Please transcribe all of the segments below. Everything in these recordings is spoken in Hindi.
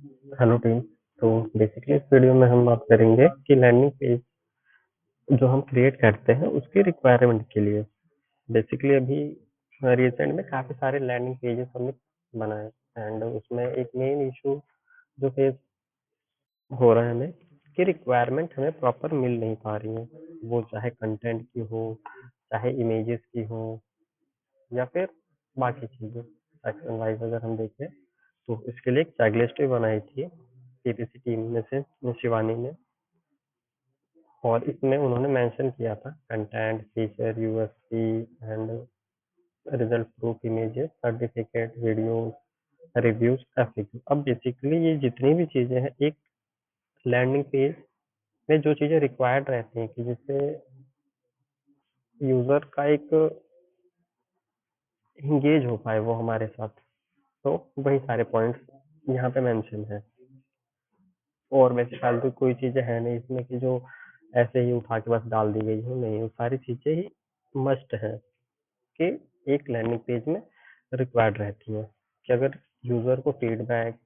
Hello team. तो बेसिकली इस वीडियो में हम बात करेंगे कि लैंडिंग पेज जो हम क्रिएट करते हैं उसकी रिक्वायरमेंट के लिए। बेसिकली अभी रिसेंट में काफ़ी सारे लैंडिंग पेजेस हमने बनाए एंड उसमें एक मेन इशू जो फेस हो रहा है हमें कि रिक्वायरमेंट हमें प्रॉपर मिल नहीं पा रही है। वो चाहे कंटेंट की हो, चाहे इमेजेस की हो, या फिर बाकी चीज़ें सेक्शन वाइज अगर हम देखें तो इसके लिए एक चेकलिस्ट भी बनाई थी पीपीसी टीम में से शिवानी ने। और इसमें उन्होंने मेंशन किया था content, feature, USP and result proof, images, certificate, video, reviews, FAQ. अब बेसिकली ये जितनी भी चीजें हैं एक लैंडिंग पेज में जो चीजें रिक्वायर्ड रहती हैं कि जिससे यूजर का एक इंगेज हो पाए वो हमारे साथ, तो वही सारे पॉइंट्स यहाँ पे मेंशन है। और वैसे फालतू कोई चीजें है नहीं इसमें कि जो ऐसे ही उठा के बस डाल दी गई हो, नहीं, वो सारी चीजें ही मस्ट है कि एक लैंडिंग पेज में रिक्वायर्ड रहती है कि अगर यूजर को फीडबैक,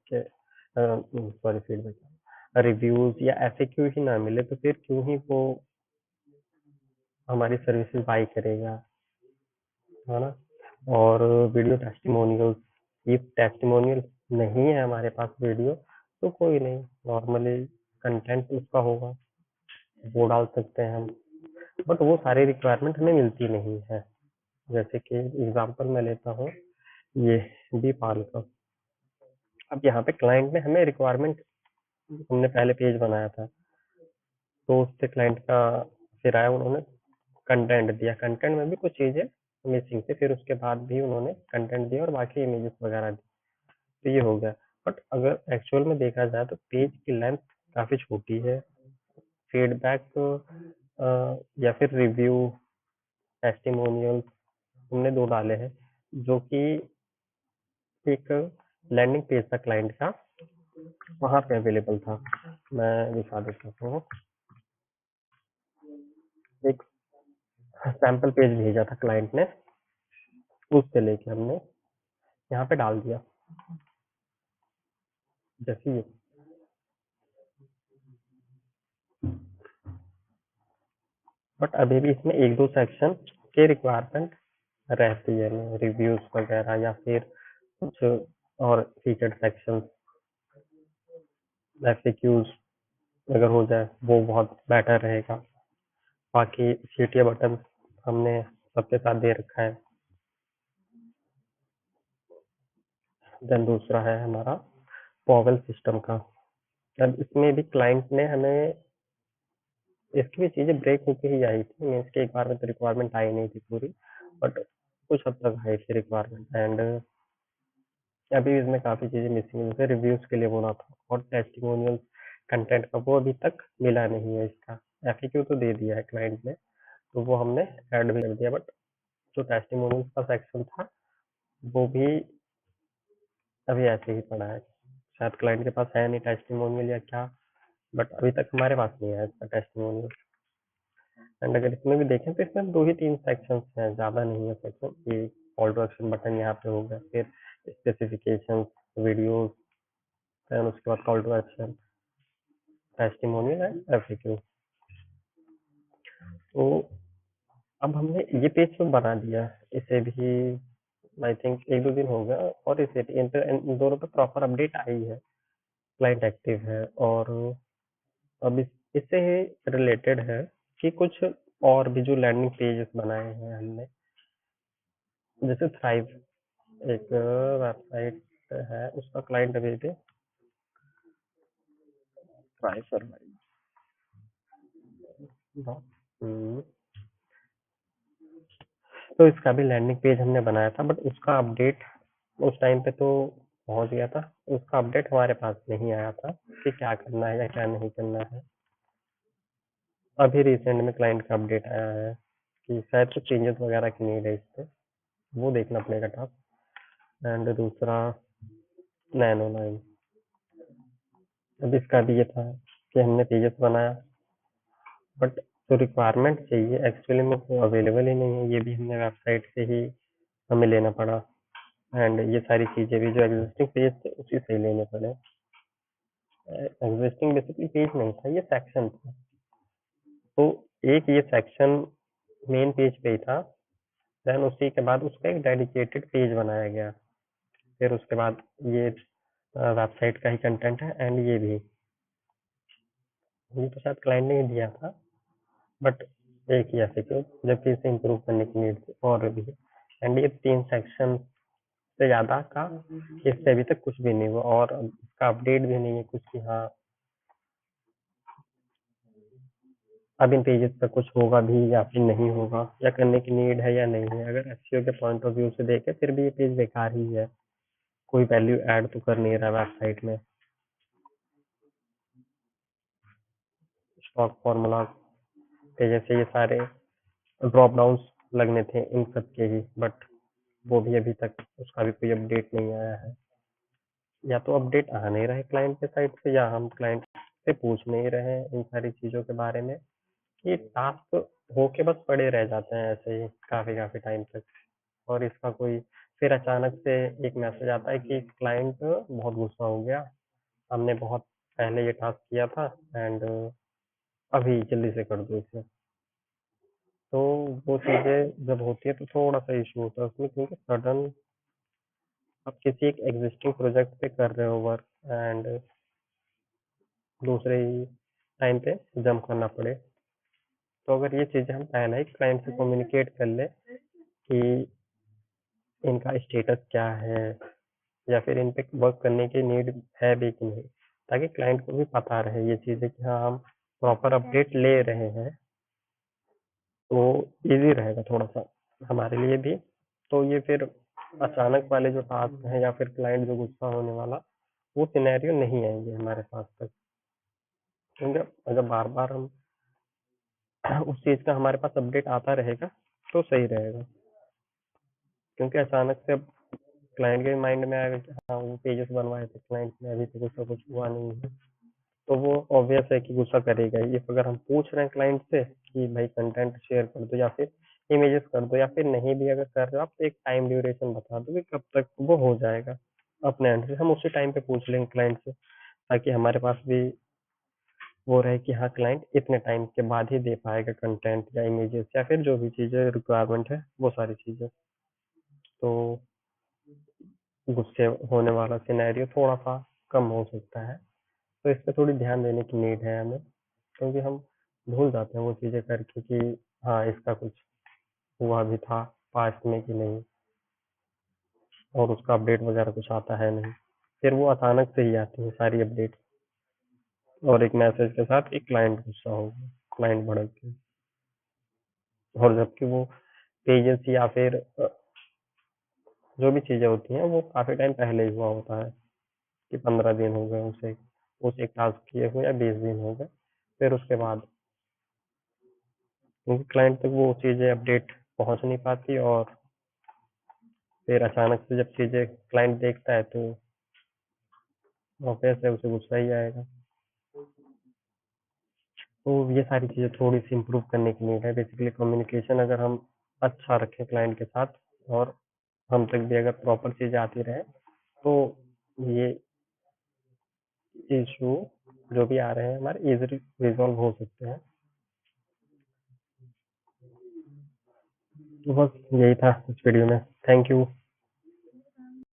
सॉरी फीडबैक, रिव्यूज या एफएक्यू ही ना मिले तो फिर क्यों ही वो हमारी सर्विसेज बाई करेगा, है ना। और वीडियो टेस्टिमोनियल्स, ये टेस्टिमोनियल नहीं है हमारे पास वीडियो तो कोई नहीं, नॉर्मली कंटेंट उसका होगा वो डाल सकते हैं हम, बट वो सारी रिक्वायरमेंट हमें मिलती नहीं है। जैसे कि एग्जांपल मैं लेता हूँ ये बी पाल का। अब यहाँ पे क्लाइंट ने हमें रिक्वायरमेंट, हमने पहले पेज बनाया था तो उससे क्लाइंट का फिर आया, उन्होंने कंटेंट दिया, कंटेंट में भी कुछ चीजें मिसिंग थी, फिर उसके बाद भी उन्होंने कंटेंट दिया और बाकी इमेजेस वगैरह दी, तो ये हो गया। बट अगर एक्चुअल में देखा जाए तो पेज की लेंथ काफी छोटी है। फीडबैक या फिर रिव्यू, टेस्टिमोनियल हमने दो डाले हैं जो कि एक लैंडिंग पेज था क्लाइंट का, वहां पे अवेलेबल था। मैं दिखा देता हूँ, एक सैंपल पेज भेजा था क्लाइंट ने, उससे लेके हमने यहाँ पे डाल दिया जैसे ये। बट अभी भी इसमें एक दो सेक्शन के रिक्वायरमेंट रहती है, रिव्यूज वगैरह या फिर कुछ और फीचर्ड सेक्शन, एफएक्यूज अगर हो जाए वो बहुत बेटर रहेगा। बाकी सीटीए बटन हमने सबके साथ दे रखा है। देन दूसरा है हमारा पॉवल सिस्टम का। अब इसमें भी क्लाइंट ने हमें, इसकी भी चीजें ब्रेक होके ही आई थी, मीन्स के एक बार में तो रिक्वायरमेंट आई नहीं थी पूरी, बट कुछ हद तक आई थी रिक्वायरमेंट। एंड अभी इसमें काफी चीजें मिसिंग है, जैसे रिव्यूज के लिए बोला था और टेस्टिमोनियल कंटेंट का वो अभी तक मिला नहीं है। इसका एफएक्यू तो दे दिया है क्लाइंट ने, तो वो हमने ऐड भी कर दिया, बट जो टेस्टिमोनियल का सेक्शन था वो भी अभी ऐसे ही पड़ा है। शायद क्लाइंट के पास है नहीं टेस्टिमोनियल या क्या, बट अभी तक हमारे पास नहीं है इसका टेस्टिमोनियल। एंड अगर इसमें भी देखें तो इसमें दो ही तीन सेक्शन हैं, ज़्यादा नहीं है सेक्शन। एक कॉल टू एक्शन बटन यहाँ पे होगा, फिर स्पेसिफिकेशन, वीडियोस, देन उसके बाद call to action, testimonial and FAQ. तो अब हमने ये पेज तो बना दिया, इसे भी आई थिंक एक दो दिन हो गया, और इसे भी इन दोनों पे प्रॉपर अपडेट आई है, क्लाइंट एक्टिव है। और अब इससे रिलेटेड है कि कुछ और भी जो लैंडिंग पेजेस बनाए हैं हमने, जैसे थ्राइव एक वेबसाइट है, उसका क्लाइंट अभी भी थ्राइव सर्वाइव। तो इसका भी लैंडिंग पेज हमने बनाया था, बट उसका अपडेट उस टाइम पे तो पहुंच गया था, उसका अपडेट हमारे पास नहीं आया था कि क्या करना है या क्या नहीं करना है। अभी रिसेंट में क्लाइंट का अपडेट आया है कि शायद कुछ चेंजेस वगैरह की नीड है इस पे, वो देखना पड़ेगा टास्क। एंड दूसरा नैनो लाइन, अब इसका भी ये था कि हमने पेजेस बनाया, बट जो रिक्वायरमेंट चाहिए एक्चुअली में वो अवेलेबल ही नहीं है, ये भी हमने वेबसाइट से ही हमें लेना पड़ा। एंड ये सारी चीज़ें भी जो एग्जिस्टिंग पेज थे उसी से ही लेने पड़े। एग्जिस्टिंग बेसिकली पेज नहीं था, ये सेक्शन था। तो एक ये सेक्शन मेन पेज पे ही था, देन उसी के बाद उसका एक डेडिकेटेड पेज बनाया गया, फिर उसके बाद ये वेबसाइट का ही कंटेंट है, एंड ये भी, ये तो शायद क्लाइंट ने ही दिया था, बट एक ही ऐसे क्यों, जबकि इसे इम्प्रूव करने की नीड थी और भी। एंड ये 3 सेक्शन से ज़्यादा का इससे अभी तक कुछ भी नहीं हुआ, और इसका अपडेट भी नहीं है कुछ कि हाँ अब इन पेजेस पर कुछ होगा भी या फिर नहीं होगा, या करने की नीड है या नहीं है। अगर एसईओ के पॉइंट ऑफ व्यू से देखें फिर भी ये पेज बेकार ही है, कोई वैल्यू ऐड तो कर नहीं रहा वेबसाइट में। स्टॉक फॉर्मूला के जैसे ये सारे ड्रॉप डाउन्स लगने थे इन सब के ही, बट वो भी अभी तक उसका भी कोई अपडेट नहीं आया है, या तो अपडेट आ नहीं रहा है क्लाइंट के साइड से, या हम क्लाइंट से पूछ नहीं रहे हैं इन सारी चीज़ों के बारे में। ये टास्क होके बस पड़े रह जाते हैं ऐसे ही काफ़ी काफ़ी टाइम तक, और इसका कोई फिर अचानक से एक मैसेज आता है कि क्लाइंट बहुत गुस्सा हो गया, हमने बहुत पहले ये टास्क किया था एंड अभी जल्दी से कर दो इसे। तो वो चीज़ें जब होती है तो थोड़ा सा इशू होता है उसमें, क्योंकि सडन आप किसी एक एग्जिस्टिंग प्रोजेक्ट पे कर रहे हो वर्क, एंड दूसरे ही टाइम पे जंप करना पड़े। तो अगर ये चीज़ें हम पहले ही क्लाइंट से कम्युनिकेट कर ले कि इनका स्टेटस क्या है, या फिर इन पे वर्क करने की नीड है भी कि नहीं, ताकि क्लाइंट को भी पता रहे ये चीज़ें कि हाँ हम प्रॉपर अपडेट ले रहे हैं, तो इजी रहेगा थोड़ा सा हमारे लिए भी। तो ये फिर अचानक वाले जो टास्क हैं या फिर क्लाइंट जो गुस्सा होने वाला, वो सिनेरियो नहीं आएंगे हमारे पास तक, क्योंकि अगर बार बार हम उस चीज़ का हमारे पास अपडेट आता रहेगा तो सही रहेगा। क्योंकि अचानक से अब क्लाइंट के माइंड में आएगा कि हाँ वो पेजेस बनवाए थे क्लाइंट ने, अभी तक उसका कुछ हुआ नहीं है, तो वो ऑब्वियस है कि गुस्सा करेगा ही। इफ अगर हम पूछ रहे हैं क्लाइंट से कि भाई कंटेंट शेयर कर दो या फिर इमेजेस कर दो, या फिर नहीं भी अगर कर रहे हो आप, तो एक टाइम ड्यूरेशन बता दो कि कब तक वो हो जाएगा अपने एंड से, हम उसी टाइम पे पूछ लेंगे क्लाइंट से, ताकि हमारे पास भी वो रहे कि हाँ क्लाइंट इतने टाइम के बाद ही दे पाएगा कंटेंट या इमेजेस या फिर जो भी चीज़ें रिक्वायरमेंट है वो सारी चीज़ें। तो गुस्से होने वाला सिनेरियो थोड़ा सा कम हो सकता है, तो इस पे थोड़ी ध्यान देने की नीड है हमें, क्योंकि हम भूल जाते हैं वो चीज़ें करके कि हाँ इसका कुछ हुआ भी था पास्ट में कि नहीं, और उसका अपडेट वगैरह कुछ आता है नहीं, फिर वो अचानक से ही आती है सारी अपडेट, और एक मैसेज के साथ एक क्लाइंट गुस्सा होगा, क्लाइंट भड़क के, और जबकि वो पेजेस या फिर जो भी चीज़ें होती हैं वो काफ़ी टाइम पहले ही हुआ होता है, कि 15 दिन हो गए उसे उस एक टास्क किए हुए, या 20 दिन हो गए, फिर उसके बाद क्योंकि क्लाइंट तक वो चीज़ें अपडेट पहुंच नहीं पाती, और फिर अचानक से जब चीज़ें क्लाइंट देखता है तो ऑब्वियस है उसे गुस्सा ही आएगा। तो ये सारी चीज़ें थोड़ी सी इम्प्रूव करने की नीड है। बेसिकली कम्युनिकेशन अगर हम अच्छा रखें क्लाइंट के साथ, और हम तक भी अगर प्रॉपर चीज़ें आती रहे, तो ये इशू जो भी आ रहे हैं हमारे इजीली रिजॉल्व हो सकते हैं। तो बस यही था इस वीडियो में। Thank you.